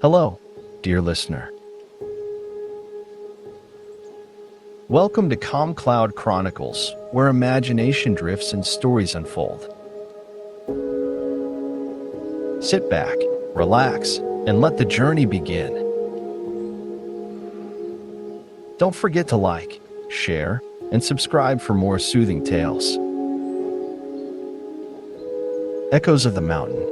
Hello, dear listener. Welcome to Calm Cloud Chronicles, where imagination drifts and stories unfold. Sit back, relax, and let the journey begin. Don't forget to like, share, and subscribe for more soothing tales. Echoes of the Mountain.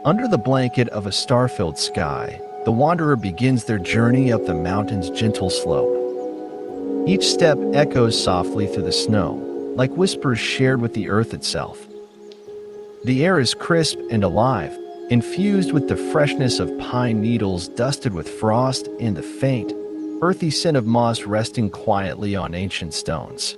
Under the blanket of a star-filled sky, the wanderer begins their journey up the mountain's gentle slope. Each step echoes softly through the snow, like whispers shared with the earth itself. The air is crisp and alive, infused with the freshness of pine needles dusted with frost and the faint, earthy scent of moss resting quietly on ancient stones.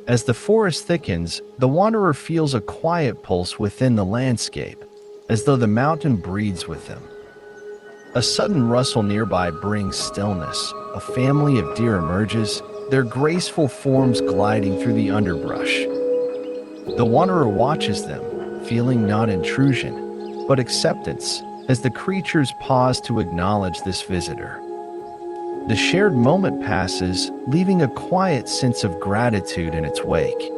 As the forest thickens, the wanderer feels a quiet pulse within the landscape, as though the mountain breathes with him. A sudden rustle nearby brings stillness. A family of deer emerges, their graceful forms gliding through the underbrush. The wanderer watches them, feeling not intrusion, but acceptance, as the creatures pause to acknowledge this visitor. The shared moment passes, leaving a quiet sense of gratitude in its wake.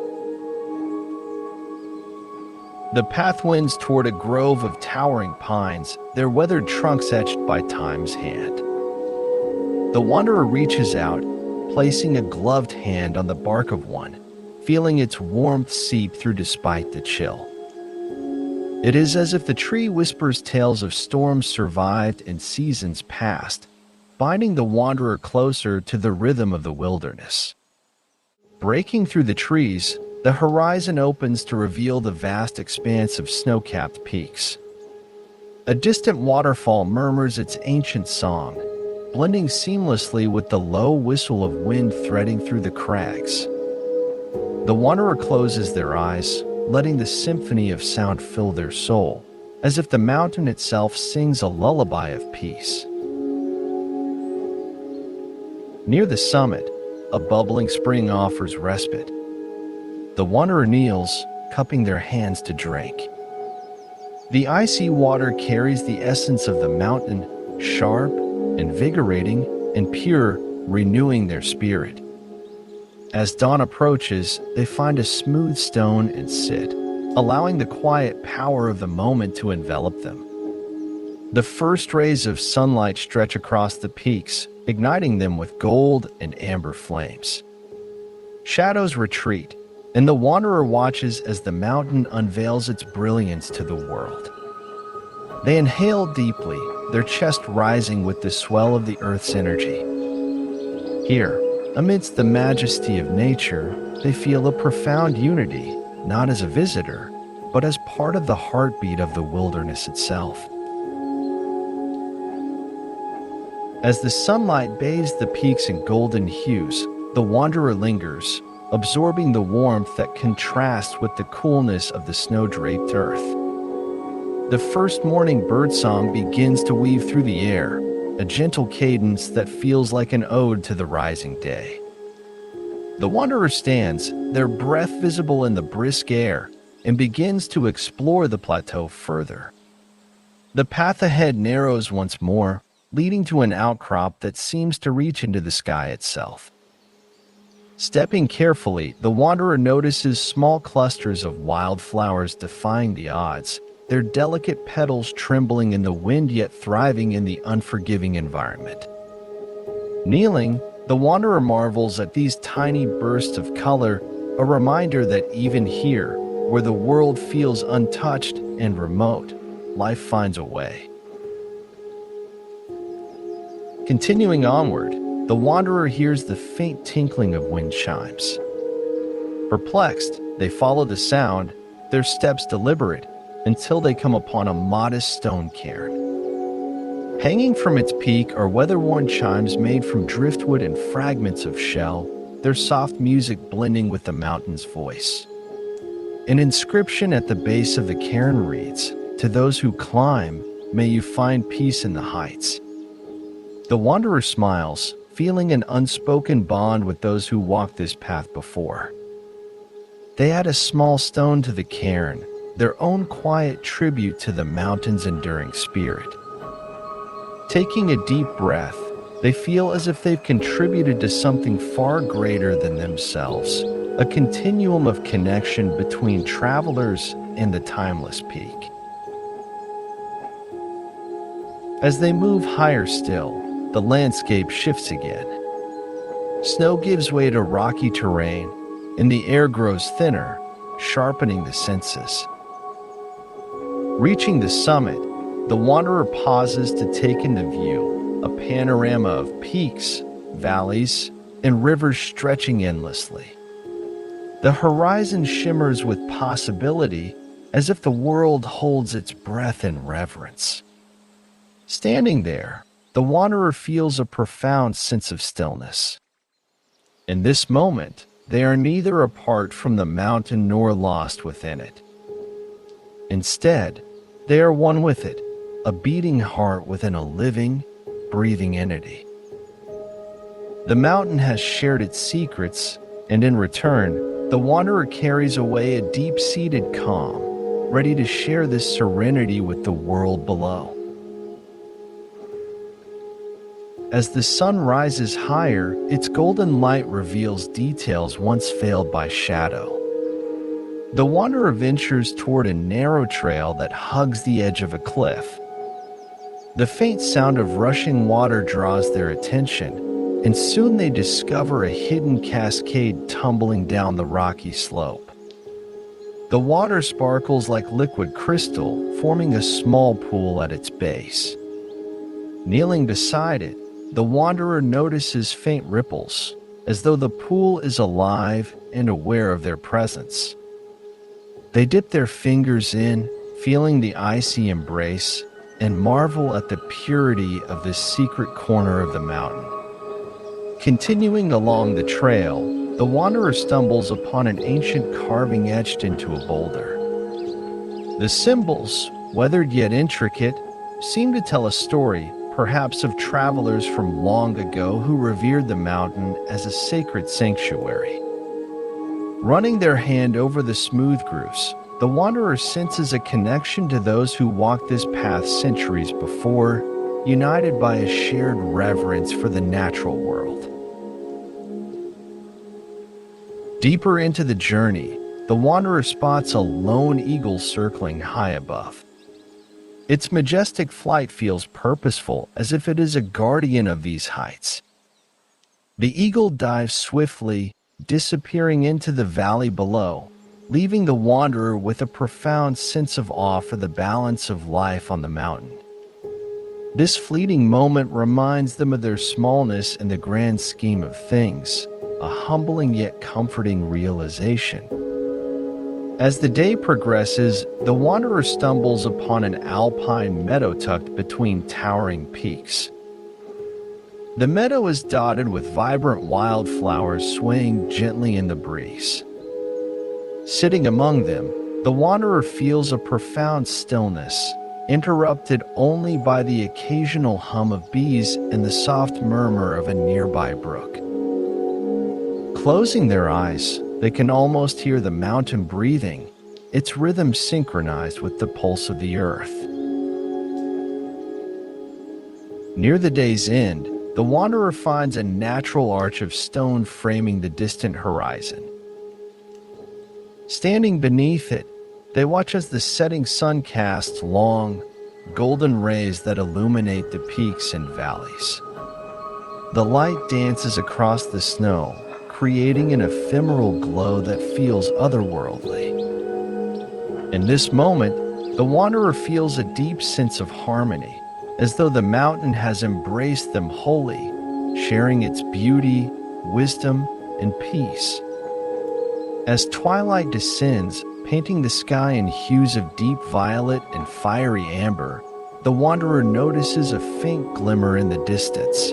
The path winds toward a grove of towering pines, their weathered trunks etched by time's hand. The wanderer reaches out, placing a gloved hand on the bark of one, feeling its warmth seep through despite the chill. It is as if the tree whispers tales of storms survived and seasons past, binding the wanderer closer to the rhythm of the wilderness. Breaking through the trees, the horizon opens to reveal the vast expanse of snow-capped peaks. A distant waterfall murmurs its ancient song, blending seamlessly with the low whistle of wind threading through the crags. The wanderer closes their eyes, letting the symphony of sound fill their soul, as if the mountain itself sings a lullaby of peace. Near the summit, a bubbling spring offers respite. The wanderer kneels, cupping their hands to drink. The icy water carries the essence of the mountain, sharp, invigorating, and pure, renewing their spirit. As dawn approaches, they find a smooth stone and sit, allowing the quiet power of the moment to envelop them. The first rays of sunlight stretch across the peaks, igniting them with gold and amber flames. Shadows retreat, and the wanderer watches as the mountain unveils its brilliance to the world. They inhale deeply, their chest rising with the swell of the earth's energy. Here, amidst the majesty of nature, they feel a profound unity, not as a visitor, but as part of the heartbeat of the wilderness itself. As the sunlight bathes the peaks in golden hues, the wanderer lingers, absorbing the warmth that contrasts with the coolness of the snow-draped earth. The first morning birdsong begins to weave through the air, a gentle cadence that feels like an ode to the rising day. The wanderer stands, their breath visible in the brisk air, and begins to explore the plateau further. The path ahead narrows once more, leading to an outcrop that seems to reach into the sky itself. Stepping carefully, the wanderer notices small clusters of wildflowers defying the odds, their delicate petals trembling in the wind yet thriving in the unforgiving environment. Kneeling, the wanderer marvels at these tiny bursts of color, a reminder that even here, where the world feels untouched and remote, life finds a way. Continuing onward, the wanderer hears the faint tinkling of wind chimes. Perplexed, they follow the sound, their steps deliberate, until they come upon a modest stone cairn. Hanging from its peak are weather-worn chimes made from driftwood and fragments of shell, their soft music blending with the mountain's voice. An inscription at the base of the cairn reads, "To those who climb, may you find peace in the heights." The wanderer smiles, feeling an unspoken bond with those who walked this path before. They add a small stone to the cairn, their own quiet tribute to the mountain's enduring spirit. Taking a deep breath, they feel as if they've contributed to something far greater than themselves, a continuum of connection between travelers and the timeless peak. As they move higher still, the landscape shifts again. Snow gives way to rocky terrain, and the air grows thinner, sharpening the senses. Reaching the summit, the wanderer pauses to take in the view, a panorama of peaks, valleys, and rivers stretching endlessly. The horizon shimmers with possibility, as if the world holds its breath in reverence. Standing there, the wanderer feels a profound sense of stillness. In this moment, they are neither apart from the mountain nor lost within it. Instead, they are one with it, a beating heart within a living, breathing entity. The mountain has shared its secrets, and in return, the wanderer carries away a deep-seated calm, ready to share this serenity with the world below. As the sun rises higher, its golden light reveals details once veiled by shadow. The wanderer ventures toward a narrow trail that hugs the edge of a cliff. The faint sound of rushing water draws their attention, and soon they discover a hidden cascade tumbling down the rocky slope. The water sparkles like liquid crystal, forming a small pool at its base. Kneeling beside it, the wanderer notices faint ripples, as though the pool is alive and aware of their presence. They dip their fingers in, feeling the icy embrace, and marvel at the purity of this secret corner of the mountain. Continuing along the trail, the wanderer stumbles upon an ancient carving etched into a boulder. The symbols, weathered yet intricate, seem to tell a story, perhaps of travelers from long ago who revered the mountain as a sacred sanctuary. Running their hand over the smooth grooves, the wanderer senses a connection to those who walked this path centuries before, united by a shared reverence for the natural world. Deeper into the journey, the wanderer spots a lone eagle circling high above. Its majestic flight feels purposeful, as if it is a guardian of these heights. The eagle dives swiftly, disappearing into the valley below, leaving the wanderer with a profound sense of awe for the balance of life on the mountain. This fleeting moment reminds them of their smallness in the grand scheme of things, a humbling yet comforting realization. As the day progresses, the wanderer stumbles upon an alpine meadow tucked between towering peaks. The meadow is dotted with vibrant wildflowers swaying gently in the breeze. Sitting among them, the wanderer feels a profound stillness, interrupted only by the occasional hum of bees and the soft murmur of a nearby brook. Closing their eyes, they can almost hear the mountain breathing, its rhythm synchronized with the pulse of the earth. Near the day's end, the wanderer finds a natural arch of stone framing the distant horizon. Standing beneath it, they watch as the setting sun casts long, golden rays that illuminate the peaks and valleys. The light dances across the snow, creating an ephemeral glow that feels otherworldly. In this moment, the wanderer feels a deep sense of harmony, as though the mountain has embraced them wholly, sharing its beauty, wisdom, and peace. As twilight descends, painting the sky in hues of deep violet and fiery amber, the wanderer notices a faint glimmer in the distance.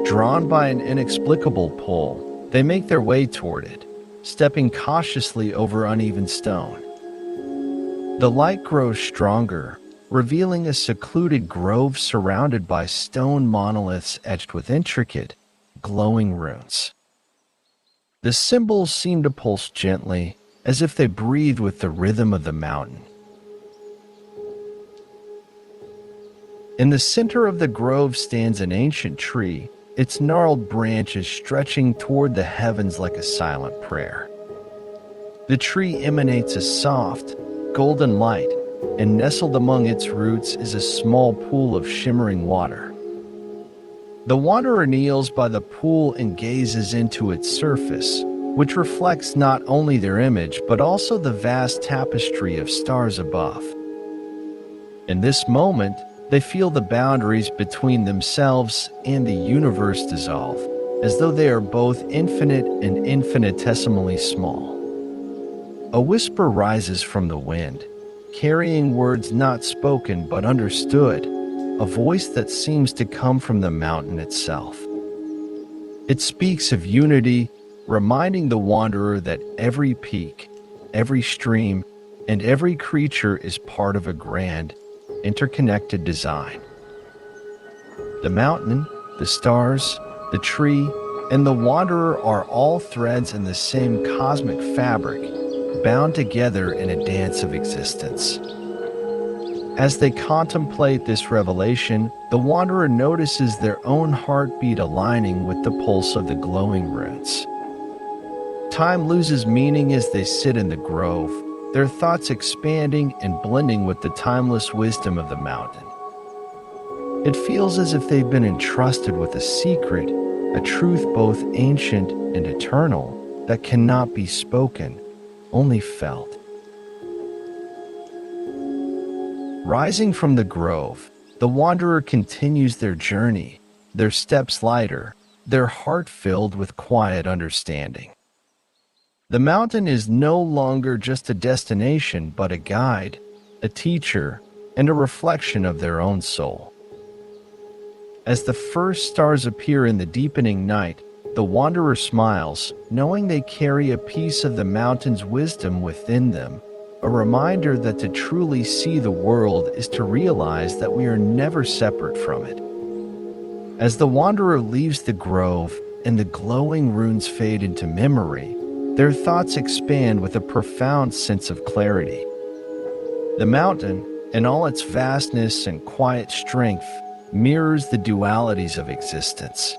Drawn by an inexplicable pull, they make their way toward it, stepping cautiously over uneven stone. The light grows stronger, revealing a secluded grove surrounded by stone monoliths etched with intricate, glowing runes. The symbols seem to pulse gently, as if they breathe with the rhythm of the mountain. In the center of the grove stands an ancient tree, its gnarled branches stretching toward the heavens like a silent prayer. The tree emanates a soft, golden light, and nestled among its roots is a small pool of shimmering water. The wanderer kneels by the pool and gazes into its surface, which reflects not only their image but also the vast tapestry of stars above. In this moment, they feel the boundaries between themselves and the universe dissolve, as though they are both infinite and infinitesimally small. A whisper rises from the wind, carrying words not spoken but understood, a voice that seems to come from the mountain itself. It speaks of unity, reminding the wanderer that every peak, every stream, and every creature is part of a grand, interconnected design. The mountain, the stars, the tree, and the wanderer are all threads in the same cosmic fabric, bound together in a dance of existence. As they contemplate this revelation, the wanderer notices their own heartbeat aligning with the pulse of the glowing runes. Time loses meaning as they sit in the grove, their thoughts expanding and blending with the timeless wisdom of the mountain. It feels as if they've been entrusted with a secret, a truth both ancient and eternal that cannot be spoken, only felt. Rising from the grove, the wanderer continues their journey, their steps lighter, their heart filled with quiet understanding. The mountain is no longer just a destination, but a guide, a teacher, and a reflection of their own soul. As the first stars appear in the deepening night, the wanderer smiles, knowing they carry a piece of the mountain's wisdom within them, a reminder that to truly see the world is to realize that we are never separate from it. As the wanderer leaves the grove and the glowing runes fade into memory, their thoughts expand with a profound sense of clarity. The mountain, in all its vastness and quiet strength, mirrors the dualities of existence.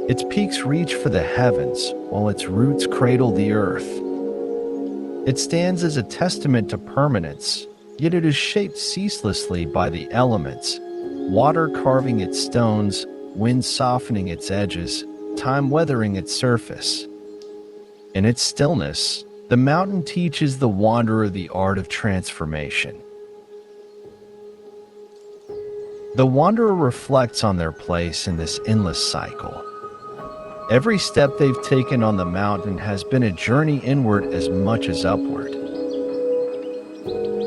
Its peaks reach for the heavens, while its roots cradle the earth. It stands as a testament to permanence, yet it is shaped ceaselessly by the elements, water carving its stones, wind softening its edges, time weathering its surface. In its stillness, the mountain teaches the wanderer the art of transformation. The wanderer reflects on their place in this endless cycle. Every step they've taken on the mountain has been a journey inward as much as upward.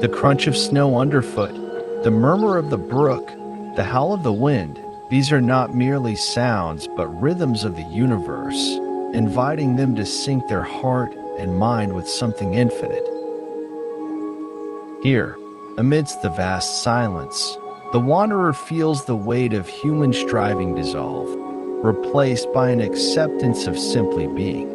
The crunch of snow underfoot, the murmur of the brook, the howl of the wind, these are not merely sounds but rhythms of the universe, inviting them to sync their heart and mind with something infinite. Here, amidst the vast silence, the wanderer feels the weight of human striving dissolve, replaced by an acceptance of simply being.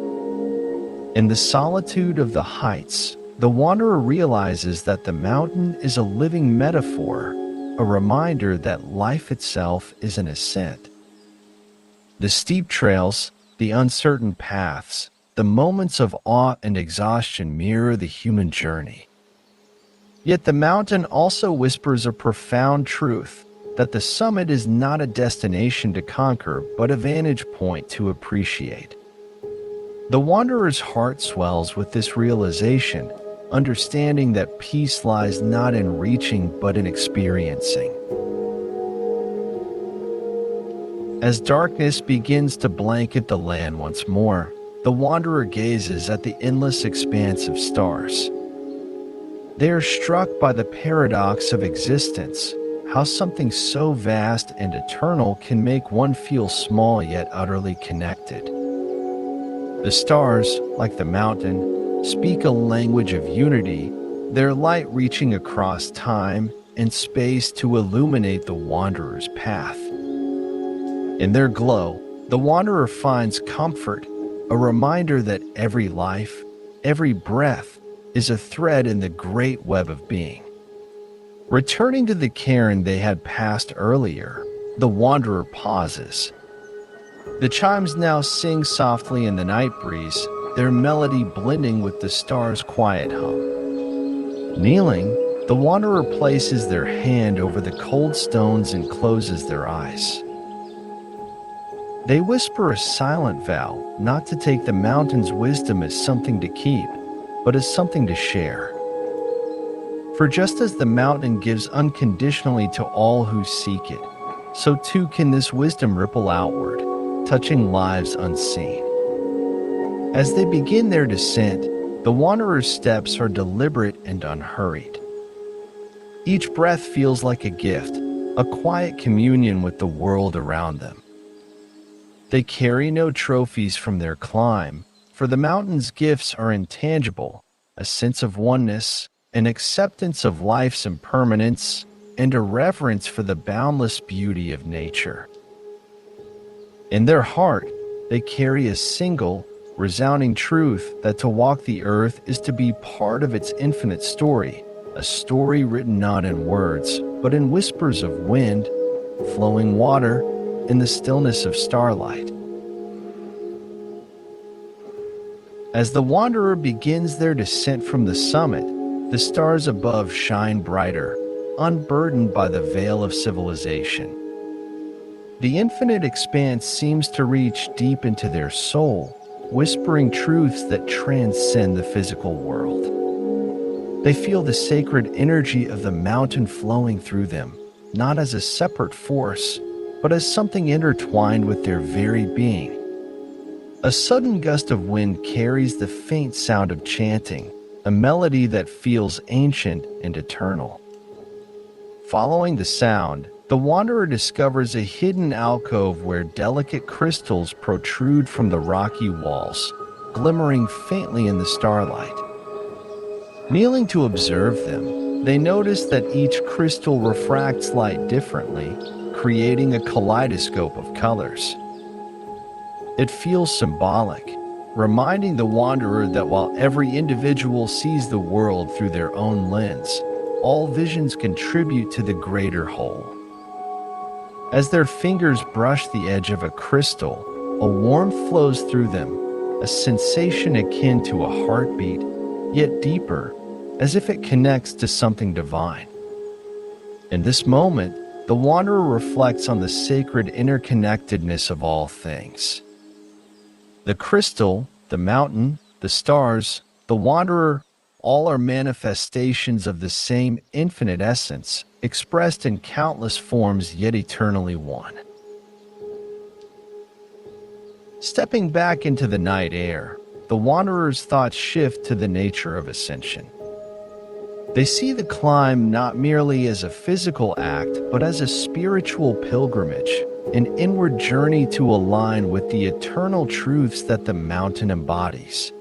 In the solitude of the heights, the wanderer realizes that the mountain is a living metaphor, a reminder that life itself is an ascent. The steep trails, the uncertain paths, the moments of awe and exhaustion mirror the human journey. Yet the mountain also whispers a profound truth, that the summit is not a destination to conquer, but a vantage point to appreciate. The wanderer's heart swells with this realization, understanding that peace lies not in reaching but in experiencing. As darkness begins to blanket the land once more, the wanderer gazes at the endless expanse of stars. They are struck by the paradox of existence, how something so vast and eternal can make one feel small yet utterly connected. The stars, like the mountain, speak a language of unity, their light reaching across time and space to illuminate the wanderer's path. In their glow, the wanderer finds comfort, a reminder that every life, every breath, is a thread in the great web of being. Returning to the cairn they had passed earlier, the wanderer pauses. The chimes now sing softly in the night breeze, their melody blending with the stars' quiet hum. Kneeling, the wanderer places their hand over the cold stones and closes their eyes. They whisper a silent vow not to take the mountain's wisdom as something to keep, but as something to share. For just as the mountain gives unconditionally to all who seek it, so too can this wisdom ripple outward, touching lives unseen. As they begin their descent, the wanderer's steps are deliberate and unhurried. Each breath feels like a gift, a quiet communion with the world around them. They carry no trophies from their climb, for the mountain's gifts are intangible, a sense of oneness, an acceptance of life's impermanence, and a reverence for the boundless beauty of nature. In their heart, they carry a single, resounding truth that to walk the earth is to be part of its infinite story, a story written not in words, but in whispers of wind, flowing water, and the stillness of starlight. As the wanderer begins their descent from the summit, the stars above shine brighter, unburdened by the veil of civilization. The infinite expanse seems to reach deep into their soul, whispering truths that transcend the physical world. They feel the sacred energy of the mountain flowing through them, not as a separate force, but as something intertwined with their very being. A sudden gust of wind carries the faint sound of chanting, a melody that feels ancient and eternal. Following the sound, the wanderer discovers a hidden alcove where delicate crystals protrude from the rocky walls, glimmering faintly in the starlight. Kneeling to observe them, they notice that each crystal refracts light differently, creating a kaleidoscope of colors. It feels symbolic, reminding the wanderer that while every individual sees the world through their own lens, all visions contribute to the greater whole. As their fingers brush the edge of a crystal, a warmth flows through them, a sensation akin to a heartbeat, yet deeper, as if it connects to something divine. In this moment, the wanderer reflects on the sacred interconnectedness of all things. The crystal, the mountain, the stars, the wanderer, all are manifestations of the same infinite essence, expressed in countless forms yet eternally one. Stepping back into the night air, the wanderer's thoughts shift to the nature of ascension. They see the climb not merely as a physical act, but as a spiritual pilgrimage, an inward journey to align with the eternal truths that the mountain embodies.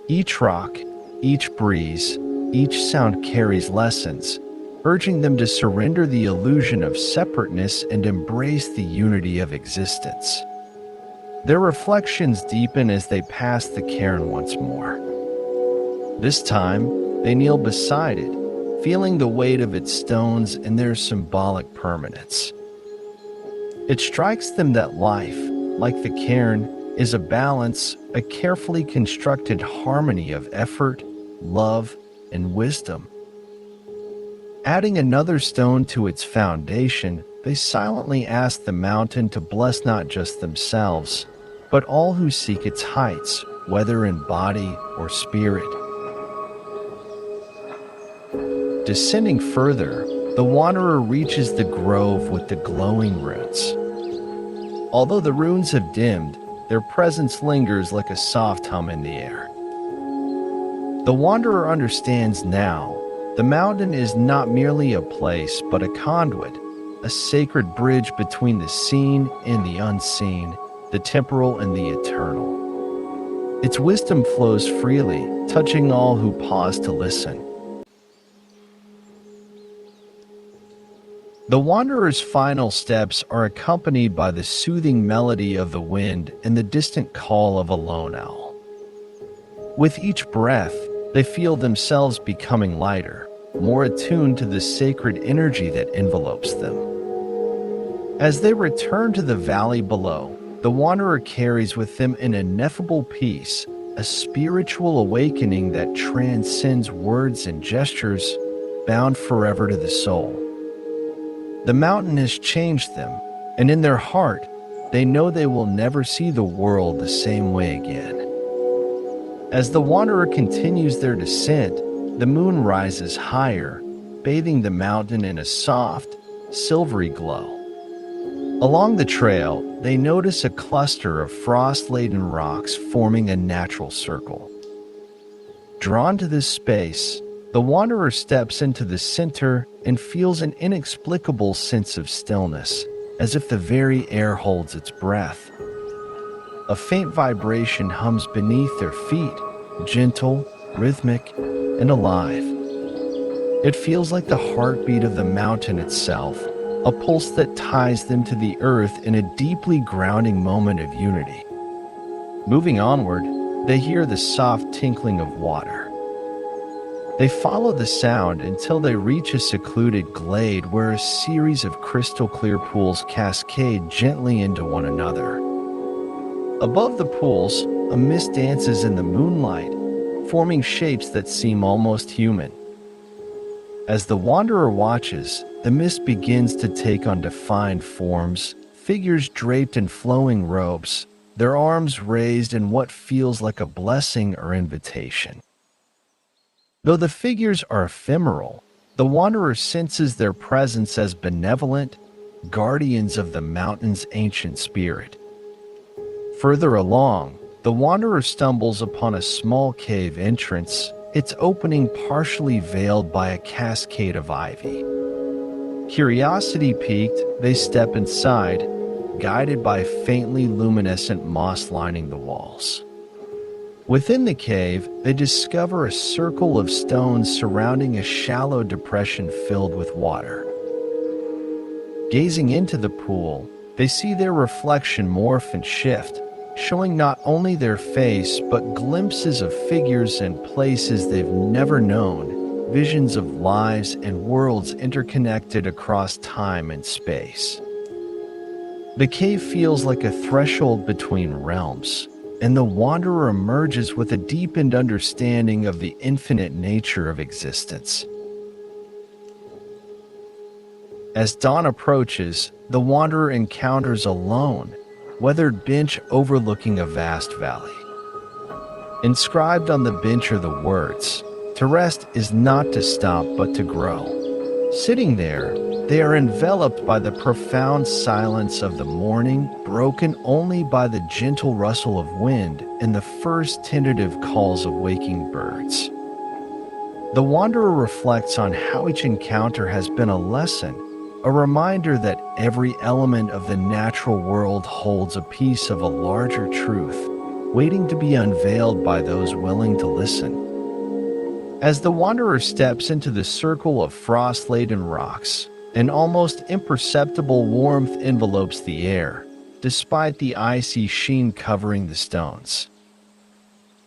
Each rock, each breeze, each sound carries lessons, urging them to surrender the illusion of separateness and embrace the unity of existence. Their reflections deepen as they pass the cairn once more. This time, they kneel beside it, feeling the weight of its stones and their symbolic permanence. It strikes them that life, like the cairn, is a balance, a carefully constructed harmony of effort, love, and wisdom. Adding another stone to its foundation, they silently ask the mountain to bless not just themselves, but all who seek its heights, whether in body or spirit. Descending further, the wanderer reaches the grove with the glowing runes. Although the runes have dimmed, their presence lingers like a soft hum in the air. The wanderer understands now, the mountain is not merely a place but a conduit, a sacred bridge between the seen and the unseen, the temporal and the eternal. Its wisdom flows freely, touching all who pause to listen. The wanderer's final steps are accompanied by the soothing melody of the wind and the distant call of a lone owl. With each breath, they feel themselves becoming lighter, more attuned to the sacred energy that envelopes them. As they return to the valley below, the wanderer carries with them an ineffable peace, a spiritual awakening that transcends words and gestures, bound forever to the soul. The mountain has changed them, and in their heart, they know they will never see the world the same way again. As the wanderer continues their descent, the moon rises higher, bathing the mountain in a soft, silvery glow. Along the trail, they notice a cluster of frost-laden rocks forming a natural circle. Drawn to this space, the wanderer steps into the center and feels an inexplicable sense of stillness, as if the very air holds its breath. A faint vibration hums beneath their feet, gentle, rhythmic, and alive. It feels like the heartbeat of the mountain itself, a pulse that ties them to the earth in a deeply grounding moment of unity. Moving onward, they hear the soft tinkling of water. They follow the sound until they reach a secluded glade where a series of crystal-clear pools cascade gently into one another. Above the pools, a mist dances in the moonlight, forming shapes that seem almost human. As the wanderer watches, the mist begins to take on defined forms, figures draped in flowing robes, their arms raised in what feels like a blessing or invitation. Though the figures are ephemeral, the wanderer senses their presence as benevolent, guardians of the mountain's ancient spirit. Further along, the wanderer stumbles upon a small cave entrance, its opening partially veiled by a cascade of ivy. Curiosity piqued, they step inside, guided by faintly luminescent moss lining the walls. Within the cave, they discover a circle of stones surrounding a shallow depression filled with water. Gazing into the pool, they see their reflection morph and shift, showing not only their face but glimpses of figures and places they've never known, visions of lives and worlds interconnected across time and space. The cave feels like a threshold between realms, and the wanderer emerges with a deepened understanding of the infinite nature of existence. As dawn approaches, the wanderer encounters a lone, weathered bench overlooking a vast valley. Inscribed on the bench are the words, "To rest is not to stop but to grow." Sitting there, they are enveloped by the profound silence of the morning, broken only by the gentle rustle of wind and the first tentative calls of waking birds. The wanderer reflects on how each encounter has been a lesson, a reminder that every element of the natural world holds a piece of a larger truth, waiting to be unveiled by those willing to listen. As the wanderer steps into the circle of frost-laden rocks, an almost imperceptible warmth envelopes the air, despite the icy sheen covering the stones.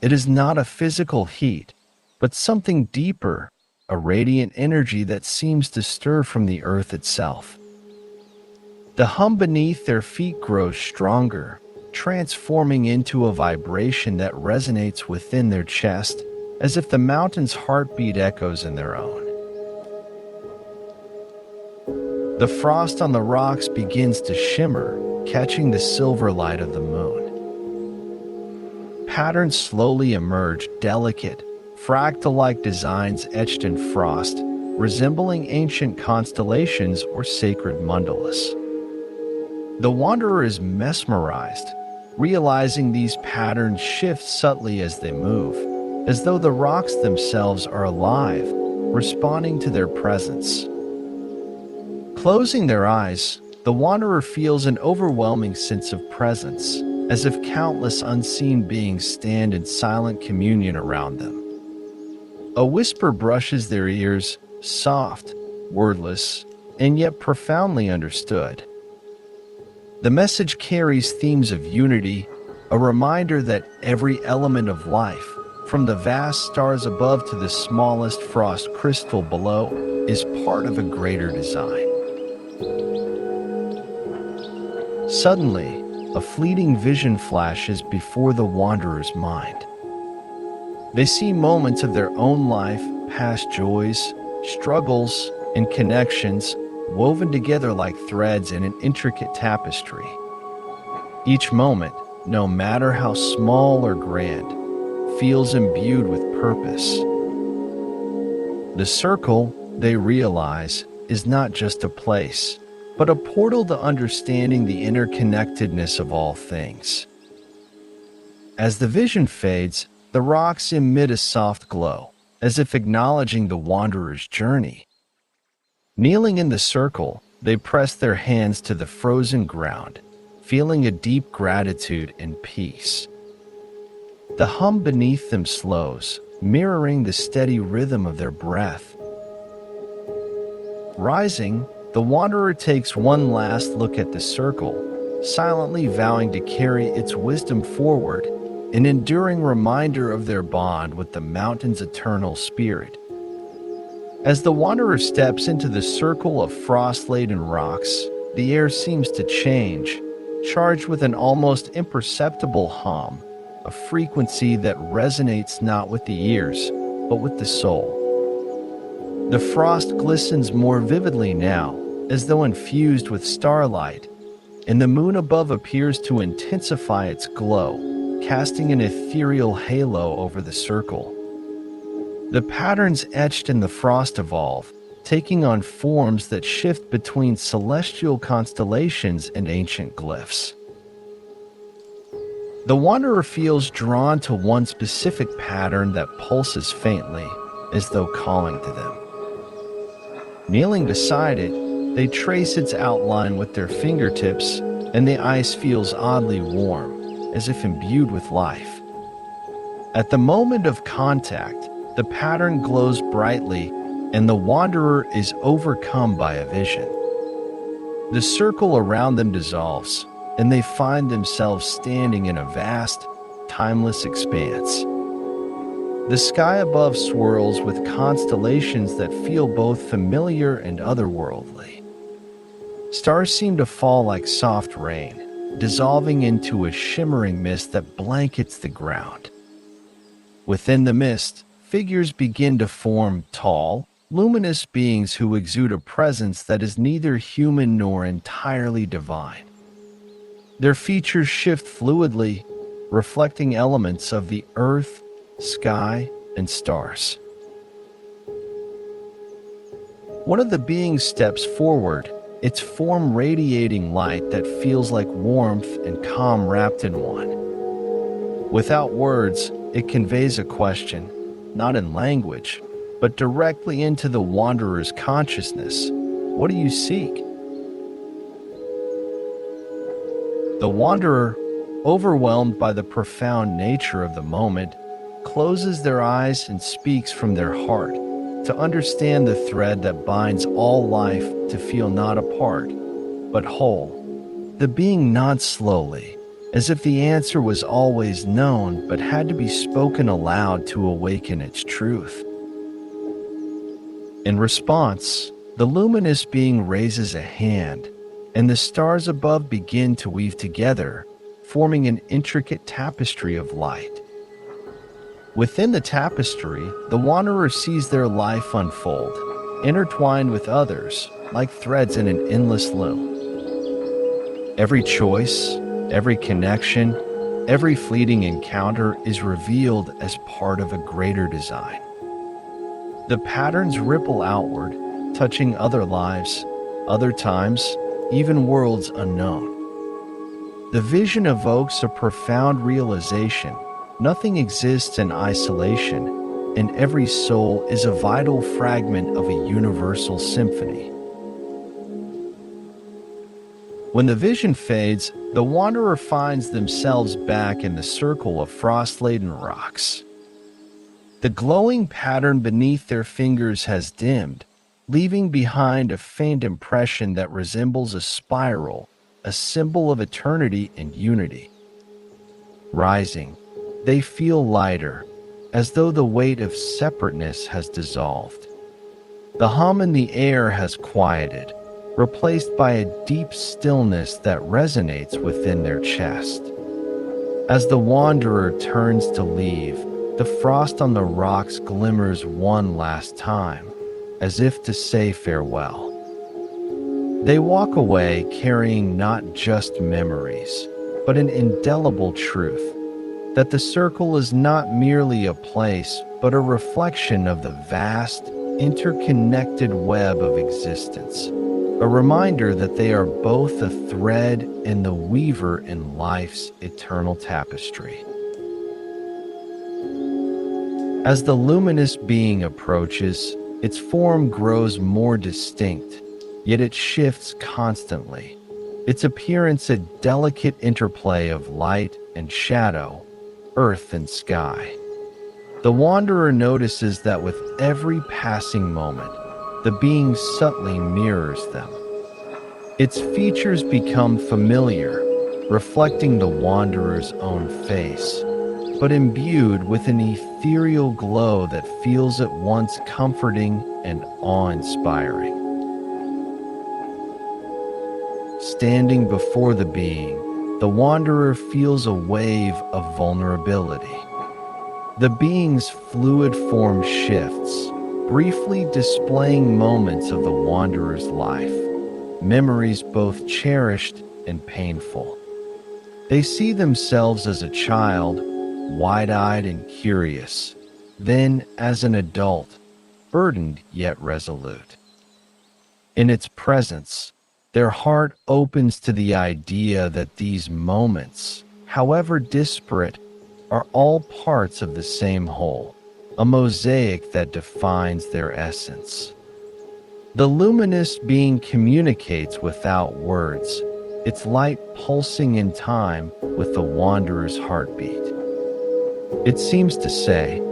It is not a physical heat, but something deeper, a radiant energy that seems to stir from the earth itself. The hum beneath their feet grows stronger, transforming into a vibration that resonates within their chest, as if the mountain's heartbeat echoes in their own. The frost on the rocks begins to shimmer, catching the silver light of the moon. Patterns slowly emerge, delicate, fractal-like designs etched in frost, resembling ancient constellations or sacred mandalas. The wanderer is mesmerized, realizing these patterns shift subtly as they move, as though the rocks themselves are alive, responding to their presence. Closing their eyes, the wanderer feels an overwhelming sense of presence, as if countless unseen beings stand in silent communion around them. A whisper brushes their ears, soft, wordless, and yet profoundly understood. The message carries themes of unity, a reminder that every element of life, from the vast stars above to the smallest frost crystal below, is part of a greater design. Suddenly, a fleeting vision flashes before the wanderer's mind. They see moments of their own life, past joys, struggles, and connections woven together like threads in an intricate tapestry. Each moment, no matter how small or grand, feels imbued with purpose. The circle, they realize, is not just a place, but a portal to understanding the interconnectedness of all things. As the vision fades, the rocks emit a soft glow, as if acknowledging the wanderer's journey. Kneeling in the circle, they press their hands to the frozen ground, feeling a deep gratitude and peace. The hum beneath them slows, mirroring the steady rhythm of their breath. Rising, the wanderer takes one last look at the circle, silently vowing to carry its wisdom forward, an enduring reminder of their bond with the mountain's eternal spirit. As the wanderer steps into the circle of frost-laden rocks, the air seems to change, charged with an almost imperceptible hum, a frequency that resonates not with the ears, but with the soul. The frost glistens more vividly now, as though infused with starlight, and the moon above appears to intensify its glow, casting an ethereal halo over the circle. The patterns etched in the frost evolve, taking on forms that shift between celestial constellations and ancient glyphs. The wanderer feels drawn to one specific pattern that pulses faintly, as though calling to them. Kneeling beside it, they trace its outline with their fingertips, and the ice feels oddly warm, as if imbued with life. At the moment of contact, the pattern glows brightly, and the wanderer is overcome by a vision. The circle around them dissolves, and they find themselves standing in a vast, timeless expanse. The sky above swirls with constellations that feel both familiar and otherworldly. Stars seem to fall like soft rain, dissolving into a shimmering mist that blankets the ground. Within the mist, figures begin to form, tall, luminous beings who exude a presence that is neither human nor entirely divine. Their features shift fluidly, reflecting elements of the earth, sky, and stars. One of the beings steps forward, its form radiating light that feels like warmth and calm wrapped in one. Without words, it conveys a question, not in language, but directly into the wanderer's consciousness. What do you seek? The wanderer, overwhelmed by the profound nature of the moment, closes their eyes and speaks from their heart, to understand the thread that binds all life to feel not apart, but whole. The being nods slowly, as if the answer was always known but had to be spoken aloud to awaken its truth. In response, the luminous being raises a hand, and the stars above begin to weave together, forming an intricate tapestry of light. Within the tapestry, the wanderer sees their life unfold, intertwined with others, like threads in an endless loom. Every choice, every connection, every fleeting encounter is revealed as part of a greater design. The patterns ripple outward, touching other lives, other times, even worlds unknown. The vision evokes a profound realization. Nothing exists in isolation, and every soul is a vital fragment of a universal symphony. When the vision fades, the wanderer finds themselves back in the circle of frost-laden rocks. The glowing pattern beneath their fingers has dimmed, leaving behind a faint impression that resembles a spiral, a symbol of eternity and unity. Rising, they feel lighter, as though the weight of separateness has dissolved. The hum in the air has quieted, replaced by a deep stillness that resonates within their chest. As the wanderer turns to leave, the frost on the rocks glimmers one last time, as if to say farewell. They walk away carrying not just memories, but an indelible truth, that the circle is not merely a place, but a reflection of the vast, interconnected web of existence, a reminder that they are both a thread and the weaver in life's eternal tapestry. As the luminous being approaches, its form grows more distinct, yet it shifts constantly, its appearance a delicate interplay of light and shadow, earth and sky. The wanderer notices that with every passing moment, the being subtly mirrors them. Its features become familiar, reflecting the wanderer's own face, but imbued with an ethereal glow that feels at once comforting and awe-inspiring. Standing before the being, the wanderer feels a wave of vulnerability. The being's fluid form shifts, briefly displaying moments of the wanderer's life, memories both cherished and painful. They see themselves as a child, wide-eyed and curious, then as an adult, burdened yet resolute. In its presence, their heart opens to the idea that these moments, however disparate, are all parts of the same whole, a mosaic that defines their essence. The luminous being communicates without words, its light pulsing in time with the wanderer's heartbeat. It seems to say,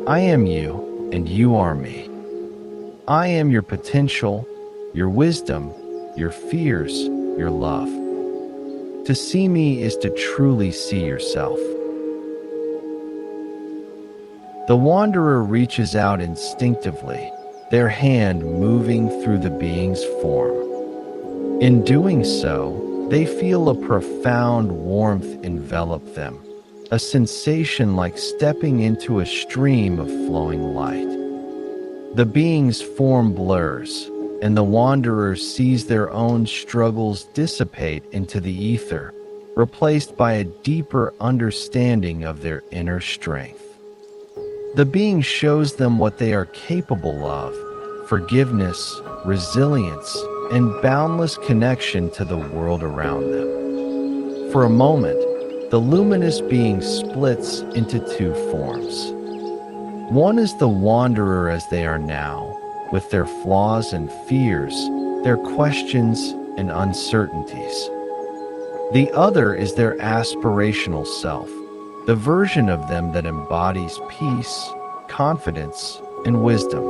I am you and you are me. I am your potential, your wisdom, your fears, your love. To see me is to truly see yourself. The wanderer reaches out instinctively, their hand moving through the being's form. In doing so, they feel a profound warmth envelop them, a sensation like stepping into a stream of flowing light. The being's form blurs, and the wanderer sees their own struggles dissipate into the ether, replaced by a deeper understanding of their inner strength. The being shows them what they are capable of: forgiveness, resilience, and boundless connection to the world around them. For a moment, the luminous being splits into two forms. One is the wanderer as they are now, with their flaws and fears, their questions and uncertainties. The other is their aspirational self, the version of them that embodies peace, confidence, and wisdom.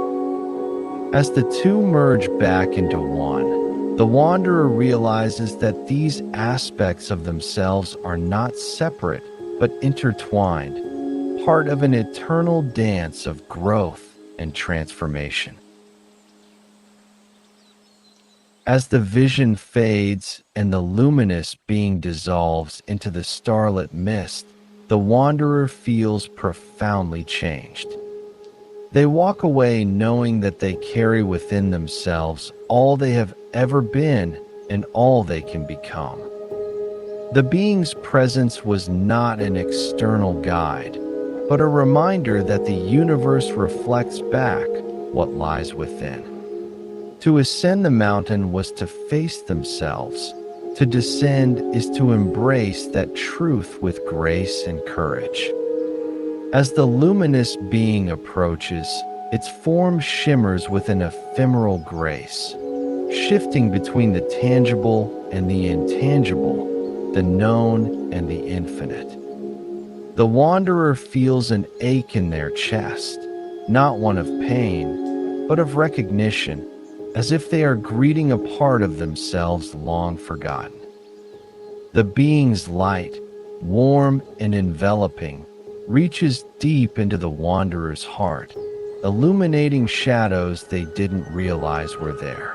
As the two merge back into one, the wanderer realizes that these aspects of themselves are not separate but intertwined, part of an eternal dance of growth and transformation. As the vision fades and the luminous being dissolves into the starlit mist, the wanderer feels profoundly changed. They walk away knowing that they carry within themselves all they have ever been and all they can become. The being's presence was not an external guide, but a reminder that the universe reflects back what lies within. To ascend the mountain was to face themselves. To descend is to embrace that truth with grace and courage. As the luminous being approaches, its form shimmers with an ephemeral grace, shifting between the tangible and the intangible, the known and the infinite. The wanderer feels an ache in their chest, not one of pain, but of recognition, as if they are greeting a part of themselves long forgotten. The being's light, warm and enveloping, reaches deep into the wanderer's heart, illuminating shadows they didn't realize were there.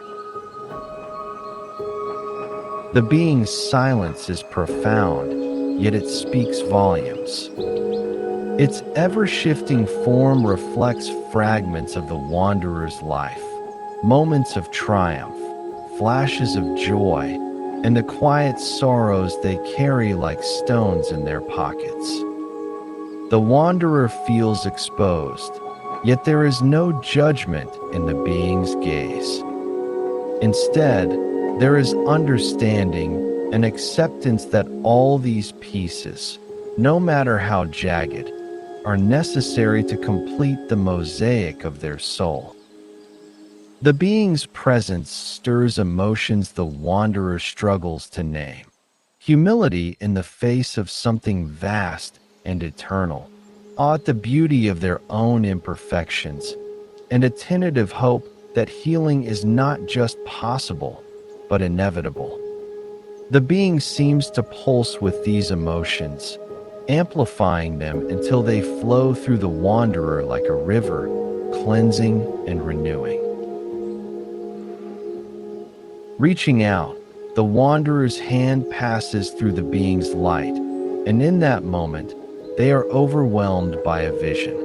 The being's silence is profound, yet it speaks volumes. Its ever-shifting form reflects fragments of the wanderer's life, moments of triumph, flashes of joy, and the quiet sorrows they carry like stones in their pockets. The wanderer feels exposed, yet there is no judgment in the being's gaze. Instead, there is understanding and acceptance that all these pieces, no matter how jagged, are necessary to complete the mosaic of their soul. The being's presence stirs emotions the wanderer struggles to name. Humility in the face of something vast and eternal, awe at the beauty of their own imperfections, and a tentative hope that healing is not just possible, but inevitable. The being seems to pulse with these emotions, amplifying them until they flow through the wanderer like a river, cleansing and renewing. Reaching out, the wanderer's hand passes through the being's light, and in that moment, they are overwhelmed by a vision.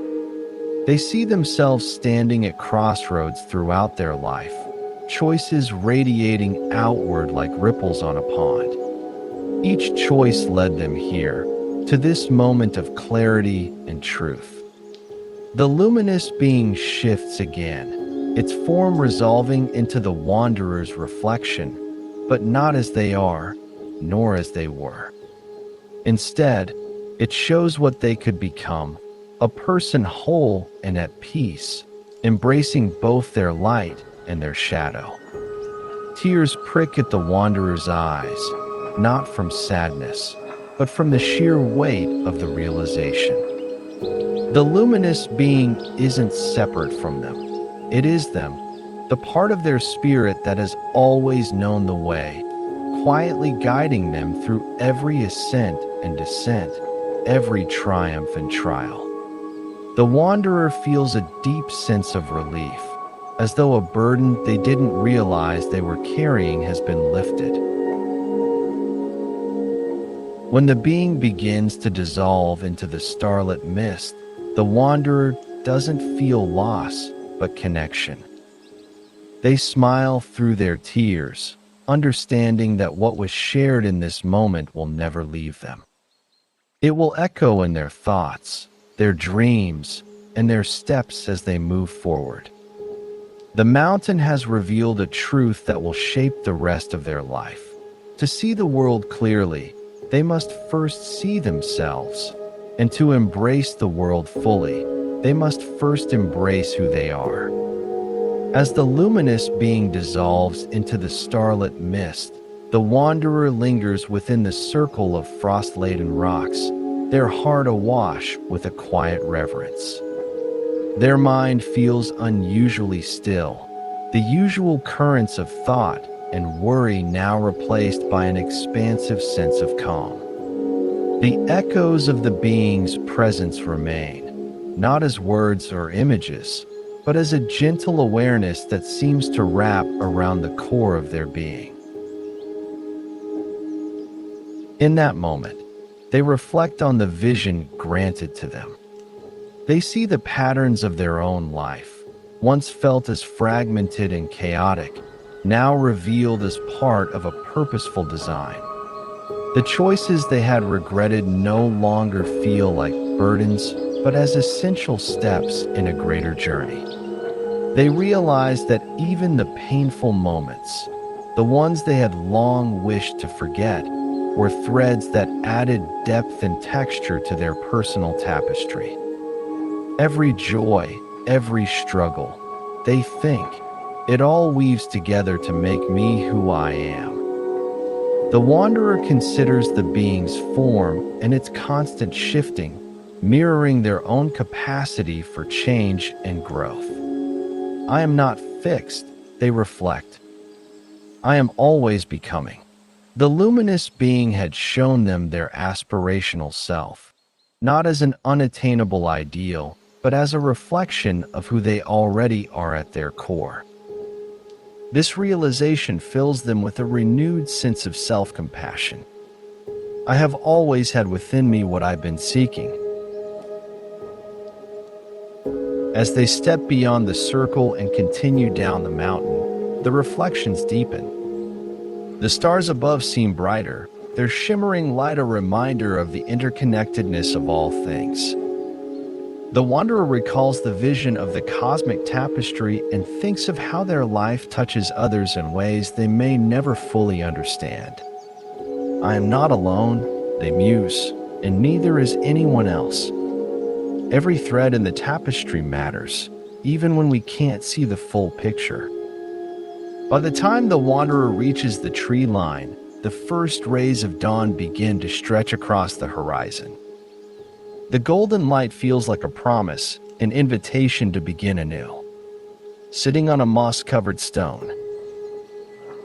They see themselves standing at crossroads throughout their life, choices radiating outward like ripples on a pond. Each choice led them here, to this moment of clarity and truth. The luminous being shifts again, its form resolving into the wanderer's reflection, but not as they are, nor as they were. Instead, it shows what they could become, a person whole and at peace, embracing both their light and their shadow. Tears prick at the wanderer's eyes, not from sadness, but from the sheer weight of the realization. The luminous being isn't separate from them. It is them, the part of their spirit that has always known the way, quietly guiding them through every ascent and descent, every triumph and trial. The wanderer feels a deep sense of relief, as though a burden they didn't realize they were carrying has been lifted. When the being begins to dissolve into the starlit mist, the wanderer doesn't feel loss, but connection. They smile through their tears, understanding that what was shared in this moment will never leave them. It will echo in their thoughts, their dreams, and their steps as they move forward. The mountain has revealed a truth that will shape the rest of their life. To see the world clearly, they must first see themselves, and to embrace the world fully, they must first embrace who they are. As the luminous being dissolves into the starlit mist, the wanderer lingers within the circle of frost-laden rocks, their heart awash with a quiet reverence. Their mind feels unusually still, the usual currents of thought and worry now replaced by an expansive sense of calm. The echoes of the being's presence remain, not as words or images, but as a gentle awareness that seems to wrap around the core of their being. In that moment, they reflect on the vision granted to them. They see the patterns of their own life, once felt as fragmented and chaotic, now revealed as part of a purposeful design. The choices they had regretted no longer feel like burdens, but as essential steps in a greater journey. They realized that even the painful moments, the ones they had long wished to forget, were threads that added depth and texture to their personal tapestry. Every joy, every struggle, they think, it all weaves together to make me who I am. The wanderer considers the being's form and its constant shifting, mirroring their own capacity for change and growth. I am not fixed, they reflect. I am always becoming. The luminous being had shown them their aspirational self, not as an unattainable ideal, but as a reflection of who they already are at their core. This realization fills them with a renewed sense of self-compassion. I have always had within me what I've been seeking. As they step beyond the circle and continue down the mountain, the reflections deepen. The stars above seem brighter, their shimmering light a reminder of the interconnectedness of all things. The wanderer recalls the vision of the cosmic tapestry and thinks of how their life touches others in ways they may never fully understand. I am not alone, they muse, and neither is anyone else. Every thread in the tapestry matters, even when we can't see the full picture. By the time the wanderer reaches the tree line, the first rays of dawn begin to stretch across the horizon. The golden light feels like a promise, an invitation to begin anew. Sitting on a moss-covered stone,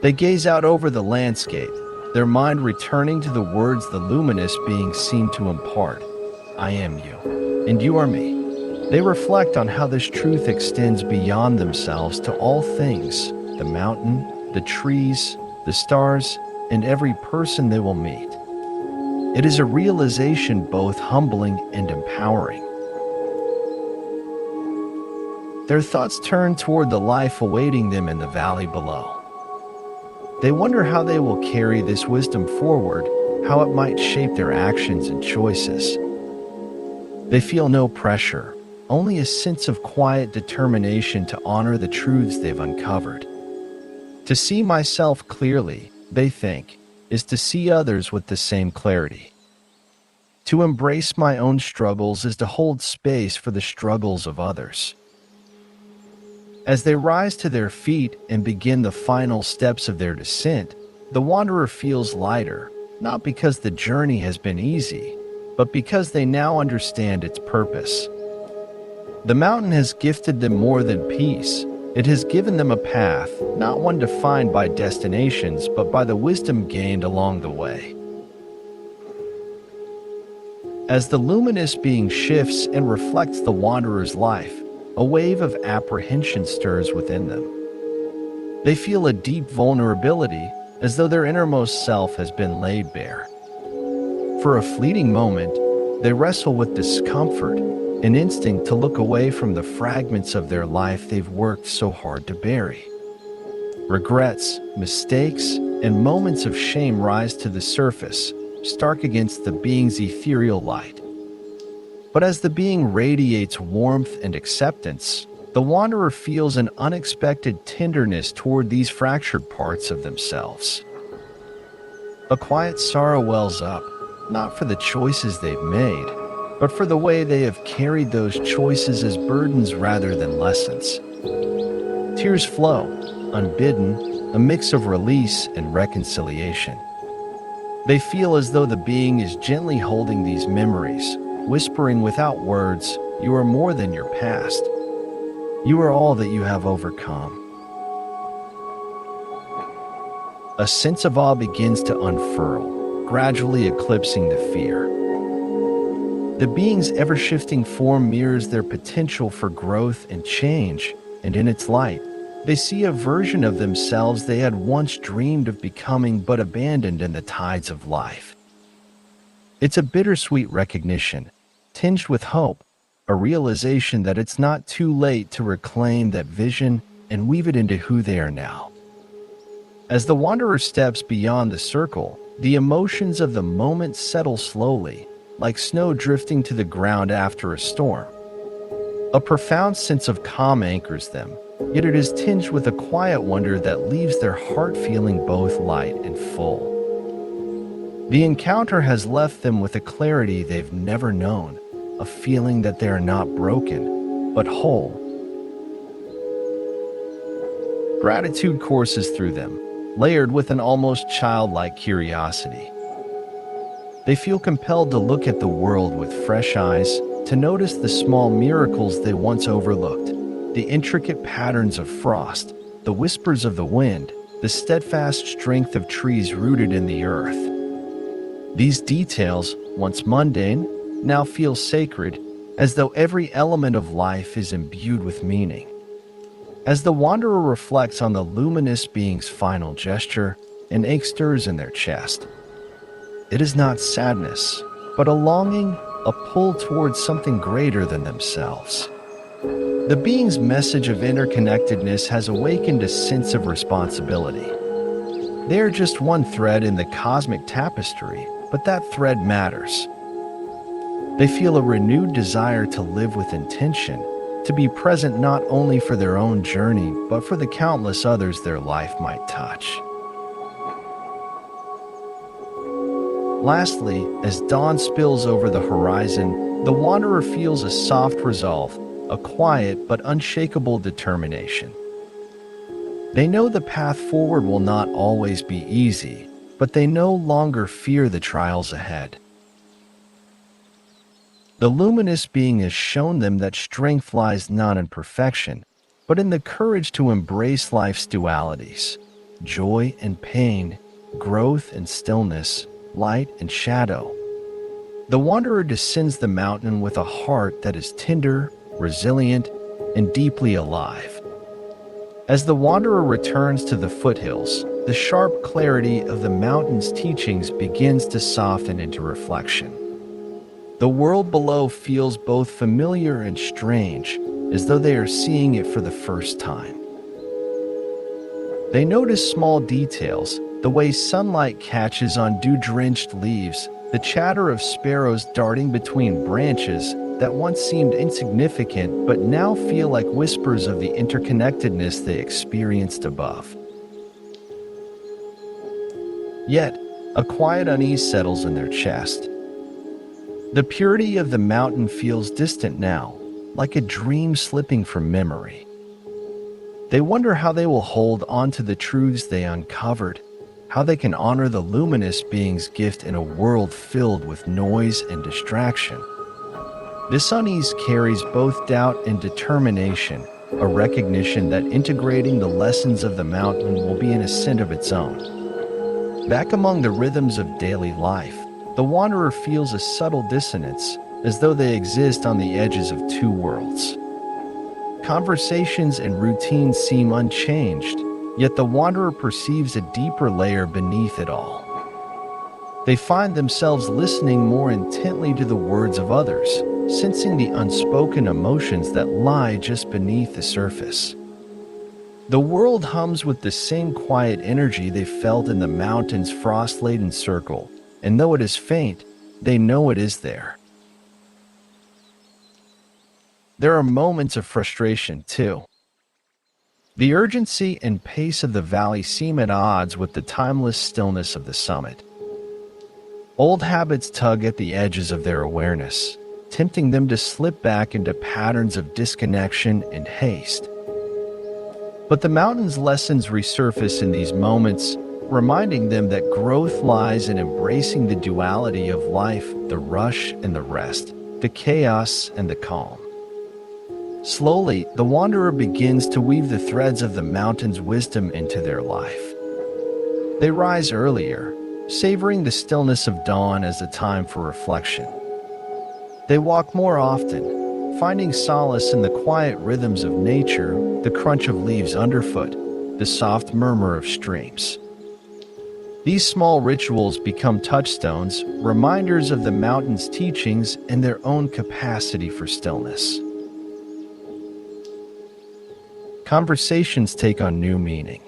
they gaze out over the landscape, their mind returning to the words the luminous being seemed to impart. I am you, and you are me. They reflect on how this truth extends beyond themselves to all things, the mountain, the trees, the stars, and every person they will meet. It is a realization both humbling and empowering. Their thoughts turn toward the life awaiting them in the valley below. They wonder how they will carry this wisdom forward, how it might shape their actions and choices. They feel no pressure, only a sense of quiet determination to honor the truths they've uncovered. To see myself clearly, they think, is to see others with the same clarity. To embrace my own struggles is to hold space for the struggles of others. As they rise to their feet and begin the final steps of their descent, the wanderer feels lighter, not because the journey has been easy, but because they now understand its purpose. The mountain has gifted them more than peace. It has given them a path, not one defined by destinations, but by the wisdom gained along the way. As the luminous being shifts and reflects the wanderer's life, a wave of apprehension stirs within them. They feel a deep vulnerability, as though their innermost self has been laid bare. For a fleeting moment, they wrestle with discomfort, an instinct to look away from the fragments of their life they've worked so hard to bury. Regrets, mistakes, and moments of shame rise to the surface, stark against the being's ethereal light. But as the being radiates warmth and acceptance, the wanderer feels an unexpected tenderness toward these fractured parts of themselves. A quiet sorrow wells up, not for the choices they've made, but for the way they have carried those choices as burdens rather than lessons. Tears flow, unbidden, a mix of release and reconciliation. They feel as though the being is gently holding these memories, whispering without words, "You are more than your past. You are all that you have overcome." A sense of awe begins to unfurl, gradually eclipsing the fear. The being's ever-shifting form mirrors their potential for growth and change, and in its light, they see a version of themselves they had once dreamed of becoming but abandoned in the tides of life. It's a bittersweet recognition, tinged with hope, a realization that it's not too late to reclaim that vision and weave it into who they are now. As the wanderer steps beyond the circle, the emotions of the moment settle slowly, like snow drifting to the ground after a storm. A profound sense of calm anchors them, yet it is tinged with a quiet wonder that leaves their heart feeling both light and full. The encounter has left them with a clarity they've never known, a feeling that they are not broken, but whole. Gratitude courses through them, layered with an almost childlike curiosity. They feel compelled to look at the world with fresh eyes, to notice the small miracles they once overlooked, the intricate patterns of frost, the whispers of the wind, the steadfast strength of trees rooted in the earth. These details, once mundane, now feels sacred, as though every element of life is imbued with meaning. As the wanderer reflects on the luminous being's final gesture, an ache stirs in their chest. It is not sadness, but a longing, a pull towards something greater than themselves. The being's message of interconnectedness has awakened a sense of responsibility. They are just one thread in the cosmic tapestry, but that thread matters. They feel a renewed desire to live with intention, to be present not only for their own journey, but for the countless others their life might touch. Lastly, as dawn spills over the horizon, the wanderer feels a soft resolve, a quiet but unshakable determination. They know the path forward will not always be easy, but they no longer fear the trials ahead. The luminous being has shown them that strength lies not in perfection, but in the courage to embrace life's dualities, joy and pain, growth and stillness, light and shadow. The wanderer descends the mountain with a heart that is tender, resilient, and deeply alive. As the wanderer returns to the foothills, the sharp clarity of the mountain's teachings begins to soften into reflection. The world below feels both familiar and strange, as though they are seeing it for the first time. They notice small details, the way sunlight catches on dew-drenched leaves, the chatter of sparrows darting between branches that once seemed insignificant but now feel like whispers of the interconnectedness they experienced above. Yet, a quiet unease settles in their chest. The purity of the mountain feels distant now, like a dream slipping from memory. They wonder how they will hold on to the truths they uncovered, how they can honor the luminous being's gift in a world filled with noise and distraction. This unease carries both doubt and determination, a recognition that integrating the lessons of the mountain will be an ascent of its own. Back among the rhythms of daily life, the wanderer feels a subtle dissonance, as though they exist on the edges of two worlds. Conversations and routines seem unchanged, yet the wanderer perceives a deeper layer beneath it all. They find themselves listening more intently to the words of others, sensing the unspoken emotions that lie just beneath the surface. The world hums with the same quiet energy they felt in the mountain's frost-laden circle, and though it is faint, they know it is there. There are moments of frustration, too. The urgency and pace of the valley seem at odds with the timeless stillness of the summit. Old habits tug at the edges of their awareness, tempting them to slip back into patterns of disconnection and haste. But the mountain's lessons resurface in these moments, reminding them that growth lies in embracing the duality of life, the rush and the rest, the chaos and the calm. Slowly, the wanderer begins to weave the threads of the mountain's wisdom into their life. They rise earlier, savoring the stillness of dawn as a time for reflection. They walk more often, finding solace in the quiet rhythms of nature, the crunch of leaves underfoot, the soft murmur of streams. These small rituals become touchstones, reminders of the mountain's teachings and their own capacity for stillness. Conversations take on new meaning.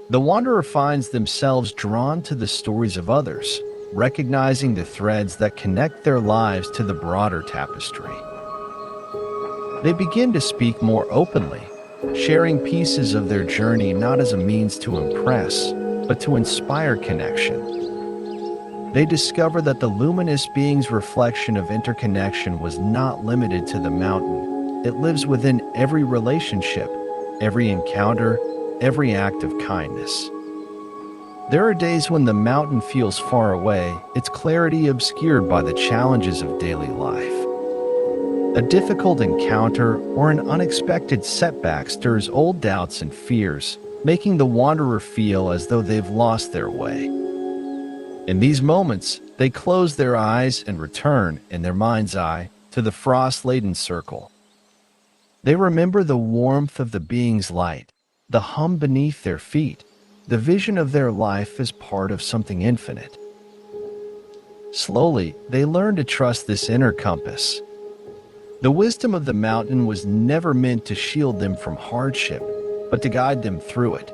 The wanderer finds themselves drawn to the stories of others, recognizing the threads that connect their lives to the broader tapestry. They begin to speak more openly, sharing pieces of their journey not as a means to impress, but to inspire connection. They discover that the luminous being's reflection of interconnection was not limited to the mountain. It lives within every relationship, every encounter, every act of kindness. There are days when the mountain feels far away, its clarity obscured by the challenges of daily life. A difficult encounter or an unexpected setback stirs old doubts and fears, making the wanderer feel as though they've lost their way. In these moments, They close their eyes and return, in their mind's eye, to the frost-laden circle. They remember the warmth of the being's light, the hum beneath their feet, the vision of their life as part of something infinite. Slowly, they learn to trust this inner compass. The wisdom of the mountain was never meant to shield them from hardship, but to guide them through it.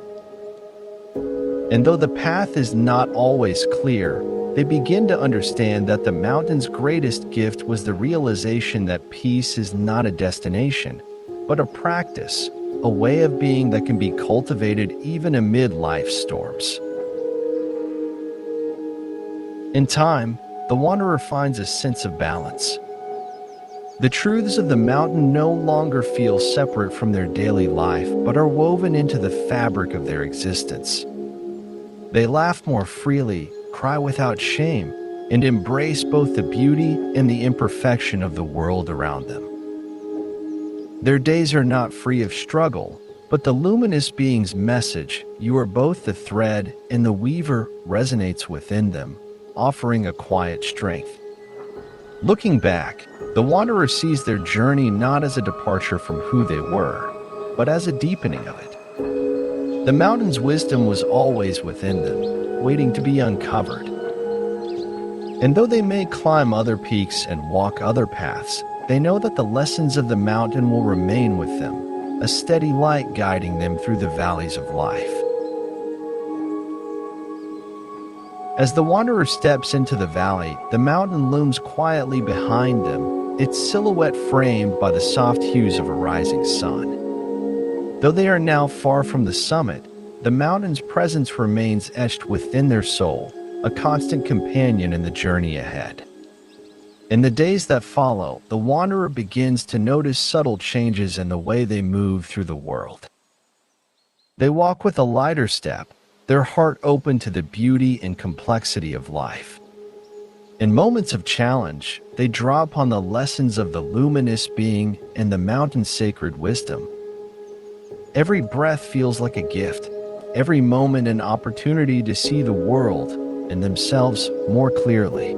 And though the path is not always clear, they begin to understand that the mountain's greatest gift was the realization that peace is not a destination, but a practice, a way of being that can be cultivated even amid life's storms. In time, the wanderer finds a sense of balance. The truths of the mountain no longer feel separate from their daily life, but are woven into the fabric of their existence. They laugh more freely, cry without shame, and embrace both the beauty and the imperfection of the world around them. Their days are not free of struggle, but the luminous being's message, "You are both the thread and the weaver," resonates within them, offering a quiet strength. Looking back, the wanderer sees their journey not as a departure from who they were, but as a deepening of it. The mountain's wisdom was always within them, waiting to be uncovered. And though they may climb other peaks and walk other paths, they know that the lessons of the mountain will remain with them, a steady light guiding them through the valleys of life. As the wanderer steps into the valley, the mountain looms quietly behind them, its silhouette framed by the soft hues of a rising sun. Though they are now far from the summit, the mountain's presence remains etched within their soul, a constant companion in the journey ahead. In the days that follow, the wanderer begins to notice subtle changes in the way they move through the world. They walk with a lighter step, their heart open to the beauty and complexity of life. In moments of challenge, they draw upon the lessons of the luminous being and the mountain's sacred wisdom. Every breath feels like a gift, every moment an opportunity to see the world and themselves more clearly.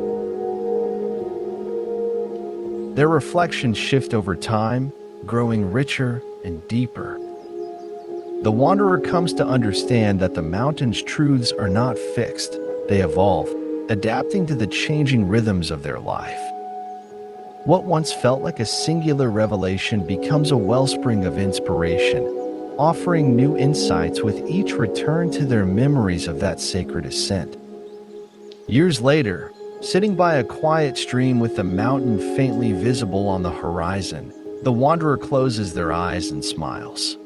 Their reflections shift over time, growing richer and deeper. The wanderer comes to understand that the mountain's truths are not fixed, they evolve, adapting to the changing rhythms of their life. What once felt like a singular revelation becomes a wellspring of inspiration, offering new insights with each return to their memories of that sacred ascent. Years later, sitting by a quiet stream with the mountain faintly visible on the horizon, the wanderer closes their eyes and smiles.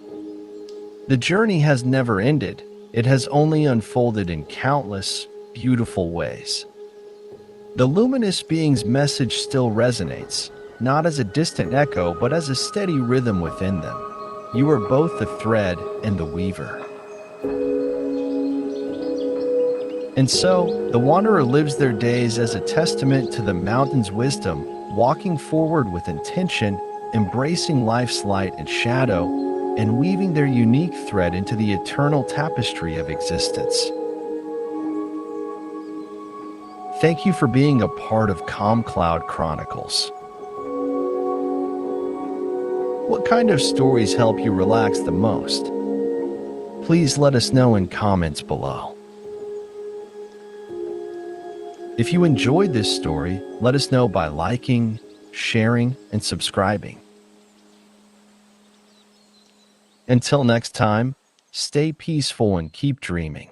The journey has never ended, it has only unfolded in countless, beautiful ways. The luminous being's message still resonates, not as a distant echo, but as a steady rhythm within them. You are both the thread and the weaver. And so, the wanderer lives their days as a testament to the mountain's wisdom, walking forward with intention, embracing life's light and shadow, and weaving their unique thread into the eternal tapestry of existence. Thank you for being a part of Calm Cloud Chronicles. What kind of stories help you relax the most? Please let us know in comments below. If you enjoyed this story, let us know by liking, sharing, and subscribing. Until next time, stay peaceful and keep dreaming.